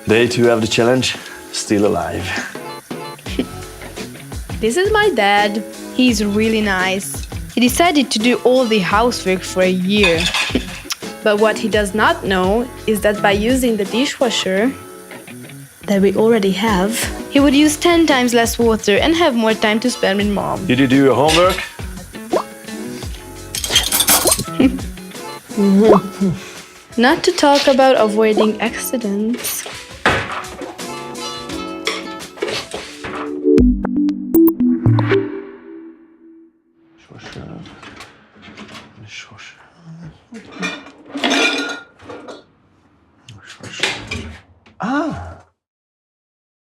Day 2 of the challenge, still alive. This is my dad. He's really nice. He decided to do all the housework for a year. But what he does not know is that by using the dishwasher that we already have, he would use 10 times less water and have more time to spend with mom. Did you do your homework? Not to talk about avoiding accidents.